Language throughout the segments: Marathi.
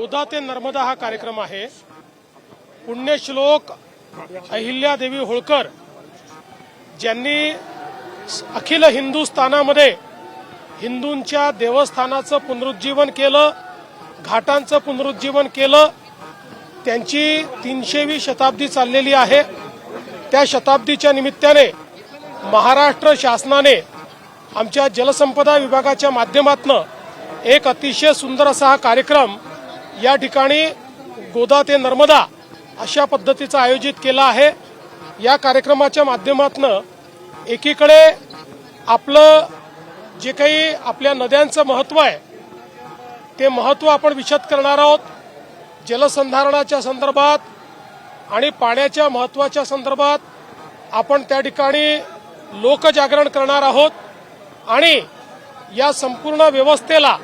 गोदा ते नर्मदा हा कार्यक्रम आहे। पुण्यश्लोक अहिल्यादेवी होळकर ज्यांनी अखिल हिंदुस्थानामध्ये हिंदूंच्या देवस्थानाचं पुनरुज्जीवन केलं, घाटांचं पुनरुज्जीवन केलं। त्यांची 300वी शताब्दी चाललेली आहे। त्या शताब्दीच्या निमित्ताने महाराष्ट्र शासनाने आमच्या जलसंपदा विभागाच्या माध्यमातून एक अतिशय सुंदर असा हा कार्यक्रम या ठिकाणी गोदा ते नर्मदा अशा पद्धतीचा आयोजित केला आहे। या कार्यक्रमाच्या माध्यमातून एकीकडे आपलं जे काही आपल्या नद्यांचं महत्त्व आहे ते महत्त्व आपण विशद करणार आहोत। जलसंधारणाच्या संदर्भात आणि पाण्याच्या महत्त्वाच्या संदर्भात आपण त्या ठिकाणी लोकजागरण करणार आहोत आणि या संपूर्ण व्यवस्थेला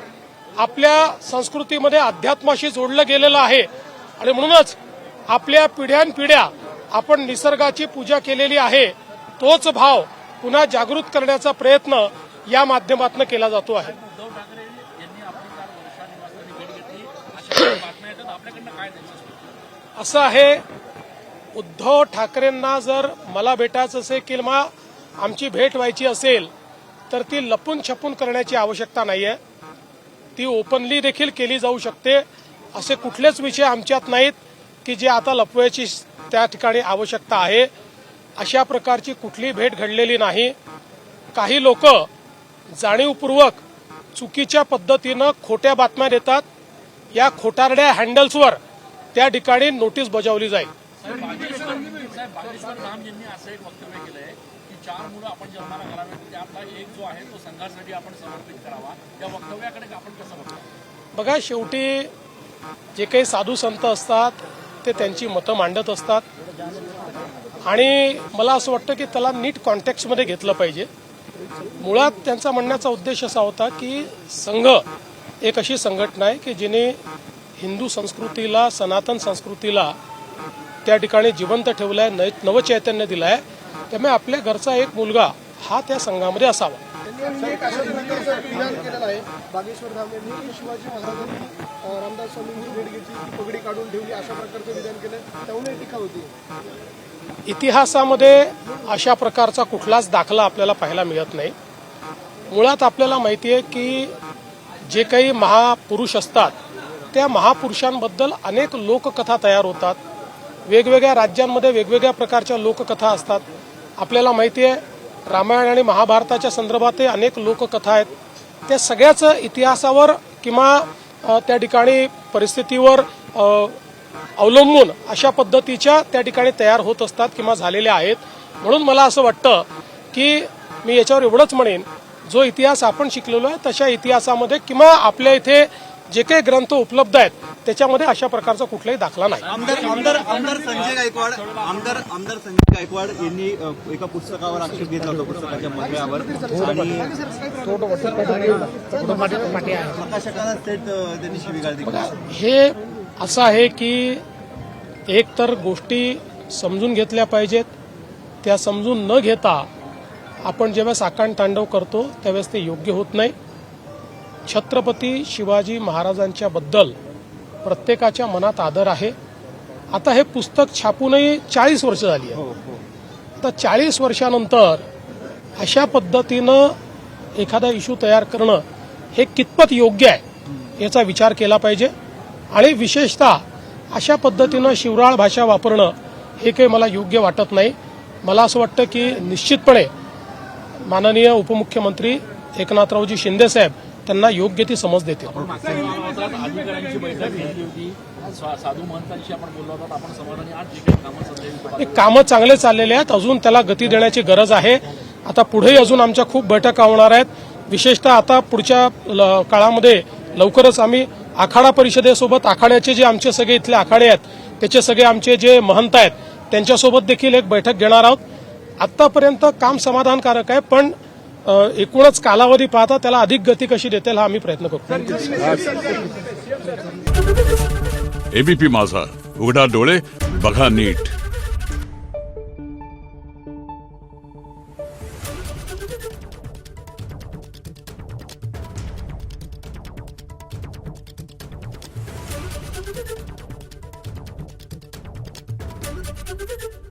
आपल्या संस्कृतीमध्ये अध्यात्माशी जोडलं गेलेलं आहे आणि म्हणूनच आपल्या पिढ्यानपिढ्या आपण निसर्गाची पूजा केलेली आहे। तोच भाव पुन्हा जागृत करण्याचा प्रयत्न या माध्यमातून केला जातो आहे। असं आहे, उद्धव ठाकरेंना जर मला भेटायचं असेल किंवा आमची भेट व्हायची असेल तर ती लपून छपून करण्याची आवश्यकता नाहीये, ती ओपनली देखील केली जाऊ शकते। असे कुठलेच विषय आमच्यात नाहीत की जे आता लपवायची त्या ठिकाणी आवश्यकता आहे। अशा प्रकारची कुठली भेट घडलेली नाही। काही लोक जाणीवपूर्वक चुकीच्या पद्धतीनं खोट्या बातम्या देतात। या खोटारड्या हँडल्सवर त्या ठिकाणी नोटीस बजावली जाईल। बघा, शेवटी जे काही साधू संत असतात ते त्यांची मतं मांडत असतात आणि मला असं वाटतं की त्याला नीट कॉन्टेक्स्टमध्ये घेतलं पाहिजे। मुळात त्यांचा म्हणण्याचा उद्देश असा होता की संघ एक अशी संघटना आहे की जिने हिंदू संस्कृतीला, सनातन संस्कृतीला त्या ठिकाणी जिवंत ठेवलाय, नवचैतन्य दिलाय। त्यामुळे आपल्या घरचा एक मुलगा हा त्या संघामध्ये असावा। बागेश्वर धाम यांनी शिवाजी महाराजांनी रामदास स्वामींची भेट घेतली, पगडी काढून ठेवली, अशा प्रकारचं विधान केलं, त्यामुळे टीका होती। इतिहासामध्ये अशा प्रकारचा कुठलाच दाखला आपल्याला पाहायला मिळत नाही। मुळात आपल्याला माहिती आहे की जे काही महापुरुष असतात त्या महापुरुषांबद्दल अनेक लोककथा तयार होतात। वेगवेगळ्या राज्यांमध्ये वेगवेगळ्या प्रकारच्या लोककथा असतात। आपल्याला माहिती आहे रामायण आणि महाभारताच्या संदर्भातही अनेक लोककथा आहेत। त्या सगळ्याच इतिहासावर किंवा त्या ठिकाणी परिस्थितीवर अवलंबून अशा पद्धतीच्या त्या ठिकाणी तयार होत असतात किंवा झालेल्या आहेत। म्हणून मला असं वाटतं की मी याच्यावर एवढंच म्हणेन, जो इतिहास आपण शिकलेलो आहे तशा इतिहासामध्ये किंवा आपल्या इथे जे काही ग्रंथ उपलब्ध आहेत त्याच्यामध्ये अशा प्रकारचा कुठलाही दाखला नाही। आमदार संजय गायकवाड यांनी एका पुस्तकावर आक्षेप घेतला होता, पुस्तकाच्या मथळ्यावर, आणि प्रकाशकाला थेट त्यांनी शिवीगाळ दिली। हे असं आहे की एक तर गोष्टी समजून घेतल्या पाहिजेत, त्या समजून न घेता आपण जेव्हा आकांड तांडव करतो त्यावेळेस ते योग्य होत नाही। छत्रपती शिवाजी महाराजांच्या बद्दल प्रत्येकाच्या मनात आदर आहे। आता हे पुस्तक छापूनही 40 वर्ष झाली आहे। आता 40 वर्षानंतर अशा पद्धतीनं एखादा इश्यू तयार करणं हे कितपत योग्य आहे याचा विचार केला पाहिजे आणि विशेषतः अशा पद्धतीनं शिवराळ भाषा वापरणं हे काही मला योग्य वाटत नाही। मला असं वाटतं की निश्चितपणे माननीय उपमुख्यमंत्री एकनाथरावजी शिंदे साहेब त्यांना योग्य ती समज देतील। कामं चांगले चाललेले आहेत, अजून त्याला गती देण्याची गरज आहे। आता पुढेही अजून आमच्या खूप बैठका होणार आहेत। विशेषतः आता पुढच्या काळामध्ये लवकरच आम्ही आखाडा परिषदेसोबत आखाड्याचे जे आमचे सगळे इथले आखाडे आहेत त्याचे सगळे आमचे जे महंत आहेत त्यांच्यासोबत देखील एक बैठक घेणार आहोत। आतापर्यंत काम समाधानकारक आहे, पण एकूणच कालावधी पाहता त्याला अधिक गती कशी देता येईल हा आम्ही प्रयत्न करतो। एबीपी माझा, उघडा डोळे बघा नीट। आहे